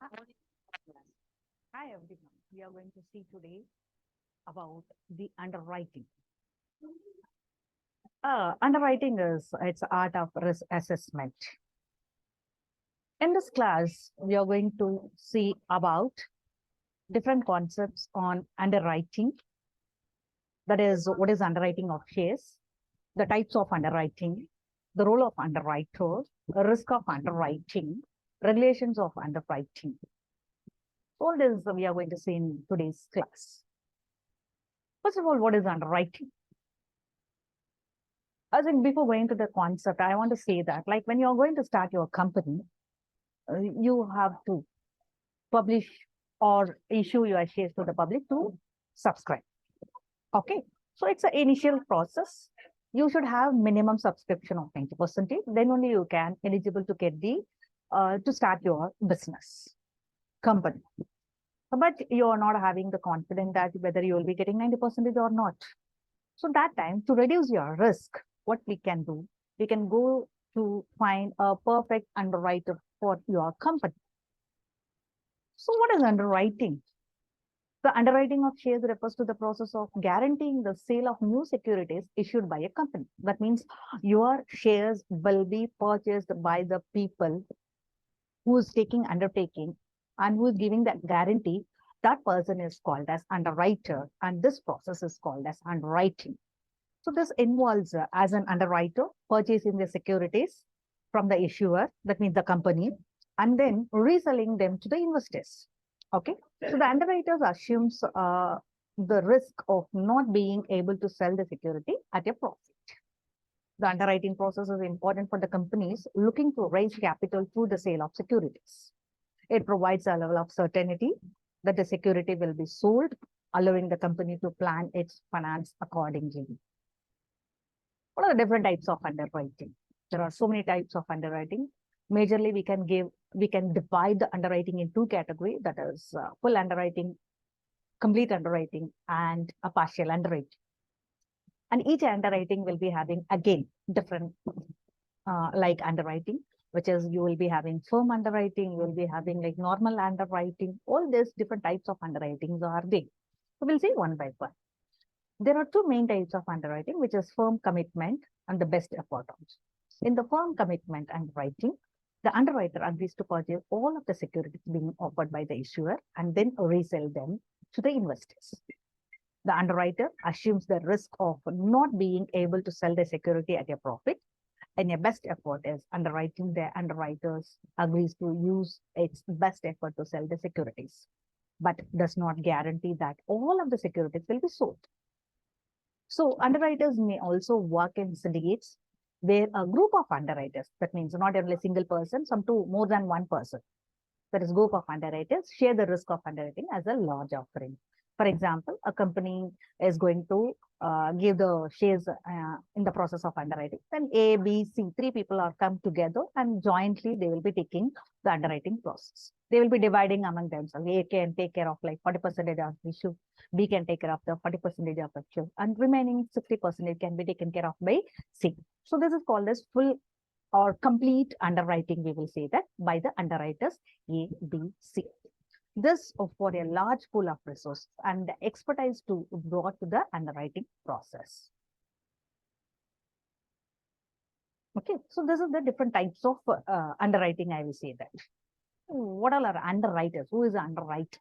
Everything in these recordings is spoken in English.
Hi everyone. We are going to see today about the underwriting. Underwriting is it's art of risk assessment. In this class, we are going to see about different concepts on underwriting. That is, what is underwriting of shares, the types of underwriting, the role of underwriter, the risk of underwriting, regulations of underwriting. All this we are going to see in today's class. First of all, what is underwriting? I think before going to the concept, I want to say that like when you're going to start your company, you have to publish or issue your shares to the public to subscribe. Okay. So it's an initial process. You should have minimum subscription of 90%. Then only you can eligible to get the to start your business company. But you are not having the confidence that whether you will be getting 90% or not. So that time to reduce your risk, what we can do, we can go to find a perfect underwriter for your company. So what is underwriting? The underwriting of shares refers to the process of guaranteeing the sale of new securities issued by a company. That means your shares will be purchased by the people who is taking undertaking and who is giving that guarantee. That person is called as underwriter, and this process is called as underwriting. So this involves as an underwriter purchasing the securities from the issuer, that means the company, and then reselling them to the investors. Okay, so the underwriters assumes the risk of not being able to sell the security at a profit. The underwriting process is important for the companies looking to raise capital through the sale of securities. It provides a level of certainty that the security will be sold, allowing the company to plan its finance accordingly. What are the different types of underwriting? There are so many types of underwriting. Majorly, we can divide the underwriting in two categories, that is full underwriting, complete underwriting, and a partial underwriting. And each underwriting will be having again different like underwriting, which is you will be having firm underwriting, you will be having like normal underwriting. All these different types of underwritings are there. So we'll see one by one. There are two main types of underwriting, which is firm commitment and the best effort. In the firm commitment underwriting, the underwriter agrees to purchase all of the securities being offered by the issuer and then resell them to the investors. The underwriter assumes the risk of not being able to sell the security at a profit, and a best effort is underwriting. The underwriters agrees to use its best effort to sell the securities, but does not guarantee that all of the securities will be sold. So underwriters may also work in syndicates where a group of underwriters, that means not only a single person, some two, more than one person, that is group of underwriters, share the risk of underwriting as a large offering. For example, a company is going to give the shares in the process of underwriting. Then A, B, C, three people are come together and jointly they will be taking the underwriting process. They will be dividing among themselves. A can take care of like 40% of the issue. B can take care of the 40% of the issue. And remaining 60% can be taken care of by C. So this is called as full or complete underwriting, we will say that, by the underwriters A, B, C. This for a large pool of resources and the expertise to brought to the underwriting process. Okay, so this is the different types of underwriting, I will say that. What are our underwriters? Who is an underwriter?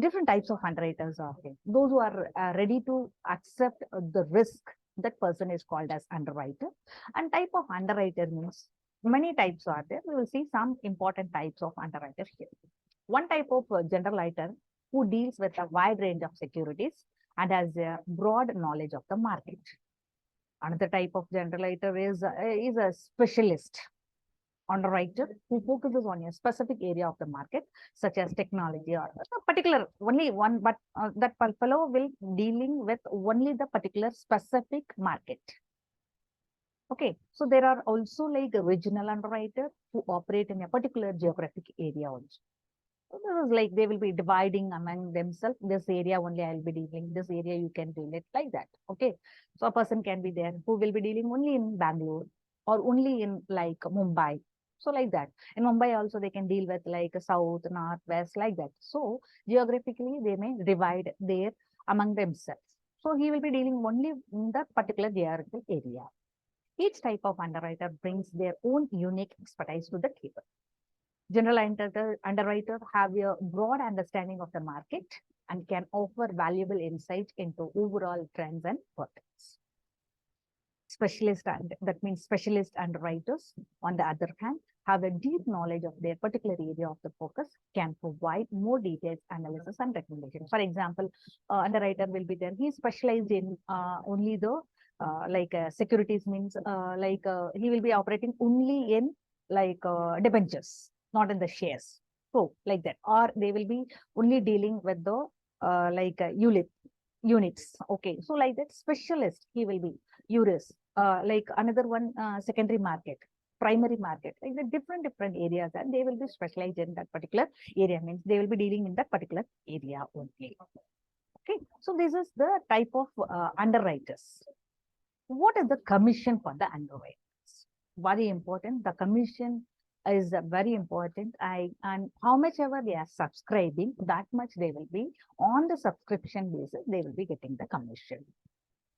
Different types of underwriters are there. Those who are ready to accept the risk, that person is called as underwriter. And type of underwriter means many types are there. We will see some important types of underwriters here. One type of general writer who deals with a wide range of securities and has a broad knowledge of the market. Another type of general writer is a specialist underwriter who focuses on a specific area of the market, such as technology or a particular only one, but that fellow will dealing with only the particular specific market. Okay, so there are also like a regional underwriter who operate in a particular geographic area also. So this is like they will be dividing among themselves. This area only I will be dealing, this area you can deal it like that. Okay, so a person can be there who will be dealing only in Bangalore or only in like Mumbai. So like that. In Mumbai also they can deal with like south, north, west, like that. So geographically they may divide their among themselves. So he will be dealing only in that particular geographical area. Each type of underwriter brings their own unique expertise to the table. General underwriters have a broad understanding of the market and can offer valuable insight into overall trends and patterns. That means specialist underwriters, on the other hand, have a deep knowledge of their particular area of the focus, can provide more detailed analysis and recommendations. For example, underwriter will be there. He is specialized in only the securities, means he will be operating only in debentures, not in the shares. So like that, or they will be only dealing with the ULIP units. Okay, so like that specialist, he will be URIS, like another one, secondary market, primary market, like the different areas, and they will be specialized in that particular area, means they will be dealing in that particular area only. Okay, so this is the type of underwriters. What is the commission for the underwriters? Very important. The commission is very important. And how much ever they are subscribing, that much they will be on the subscription basis, they will be getting the commission.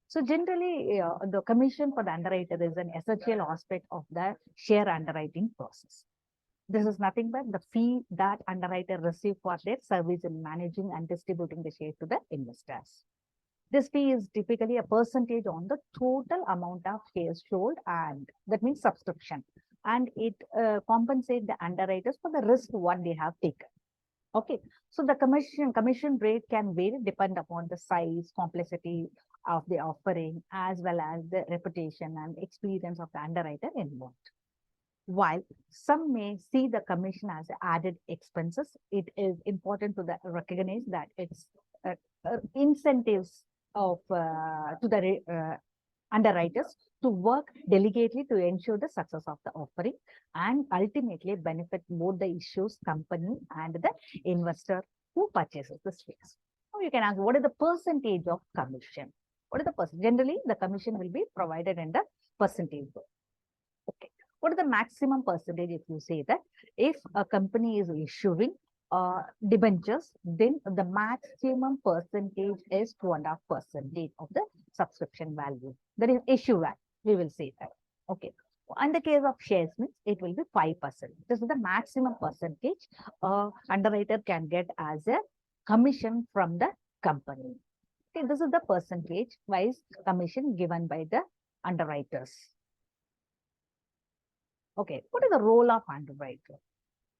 So generally, the commission for the underwriter is an essential aspect of the share underwriting process. This is nothing but the fee that underwriter receive for their service in managing and distributing the shares to the investors. This fee is typically a percentage on the total amount of shares sold, and that means subscription. And it compensates the underwriters for the risk what they have taken. Okay, so the commission rate can vary depend upon the size, complexity of the offering, as well as the reputation and experience of the underwriter involved. While some may see the commission as added expenses, it is important to recognize that it's incentives of to the underwriters to work delicately to ensure the success of the offering and ultimately benefit both the issues company and the investor who purchases the shares. Now you can ask, what is the percentage of commission? What is the percent? Generally, the commission will be provided in the percentage. Okay. What is the maximum percentage if you say that if a company is issuing debentures, then the maximum percentage is 2.5% of the subscription value. That is issue value. We will say that. Okay. In the case of shares, means it will be 5%. This is the maximum percentage underwriter can get as a commission from the company. Okay, this is the percentage wise commission given by the underwriters. Okay, what is the role of underwriter?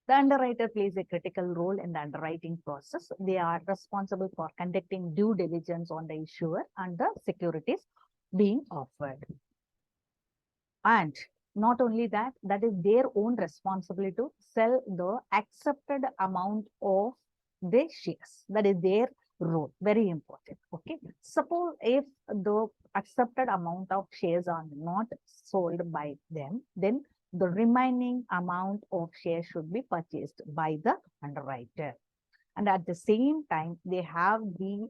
The underwriter plays a critical role in the underwriting process. They are responsible for conducting due diligence on the issuer and the securities being offered. And not only that, that is their own responsibility to sell the accepted amount of the shares. That is their role. Very important. Okay. Suppose if the accepted amount of shares are not sold by them, then the remaining amount of shares should be purchased by the underwriter. And at the same time, they have the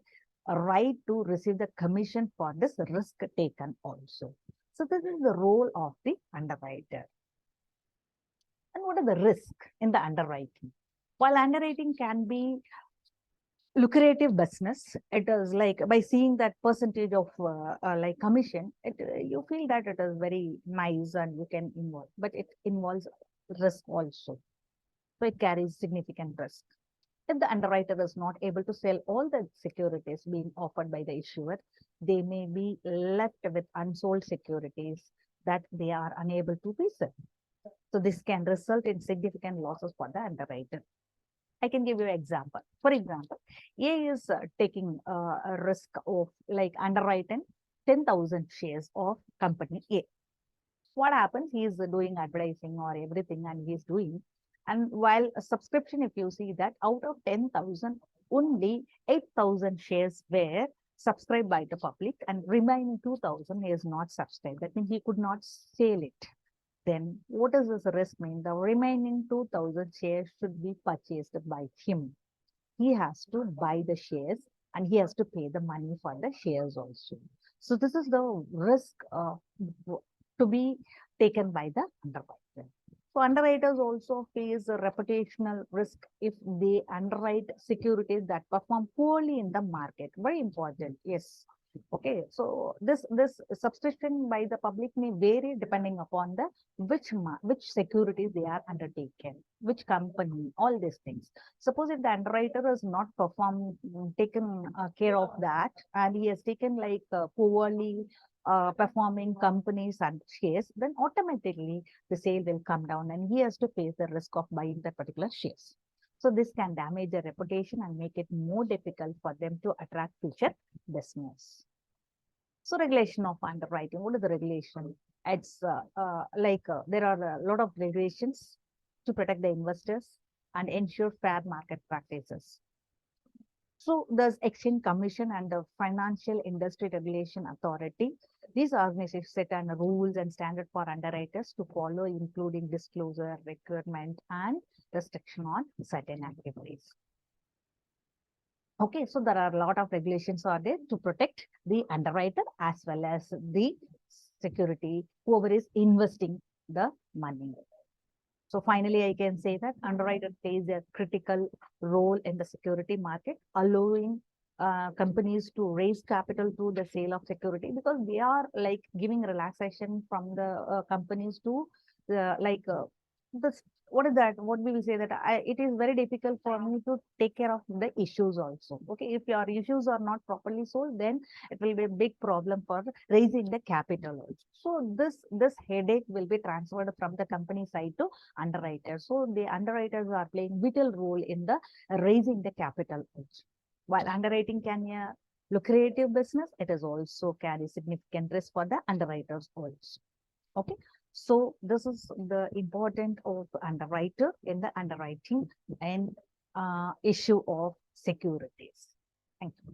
right to receive the commission for this risk taken also. So this is the role of the underwriter. And what are the risks in the underwriting? While underwriting can be lucrative business, it is like by seeing that percentage of like commission, you feel that it is very nice and you can involve, but it involves risk also. So it carries significant risk. If the underwriter is not able to sell all the securities being offered by the issuer, they may be left with unsold securities that they are unable to resell. So this can result in significant losses for the underwriter. I can give you an example. For example, A is taking a risk of like underwriting 10,000 shares of company A. What happens? He is doing advertising or everything and he's doing. And while a subscription, if you see that out of 10,000, only 8,000 shares were subscribed by the public and remaining 2,000 is not subscribed. That means he could not sell it. Then what does this risk mean? The remaining 2,000 shares should be purchased by him. He has to buy the shares and he has to pay the money for the shares also. So this is the risk to be taken by the underwriter. So underwriters also face a reputational risk if they underwrite securities that perform poorly in the market. Very important. Yes. Okay. So this subscription by the public may vary depending upon the which securities they are undertaken, which company, all these things. Suppose if the underwriter has not taken care of that, and he has taken like poorly performing companies and shares, then automatically the sale will come down and he has to face the risk of buying that particular shares. So this can damage their reputation and make it more difficult for them to attract future business. So regulation of underwriting, what is the regulation? It's there are a lot of regulations to protect the investors and ensure fair market practices. So there's Exchange Commission and the Financial Industry Regulation Authority. These organizations set rules and standards for underwriters to follow, including disclosure, requirement, and restriction on certain activities. Okay, so there are a lot of regulations are there to protect the underwriter as well as the security, whoever is investing the money. So finally, I can say that underwriter plays a critical role in the security market, allowing companies to raise capital through the sale of security, because they are like giving relaxation from the companies to this. What is that? What we will say that it is very difficult for me to take care of the issues also. Okay, if your issues are not properly sold, then it will be a big problem for raising the capital also. So this headache will be transferred from the company side to underwriters. So the underwriters are playing vital role in the raising the capital also. While underwriting can be a lucrative business, it is also carry significant risk for the underwriters also. Okay. So this is the important of underwriter in the underwriting and issue of securities. Thank you.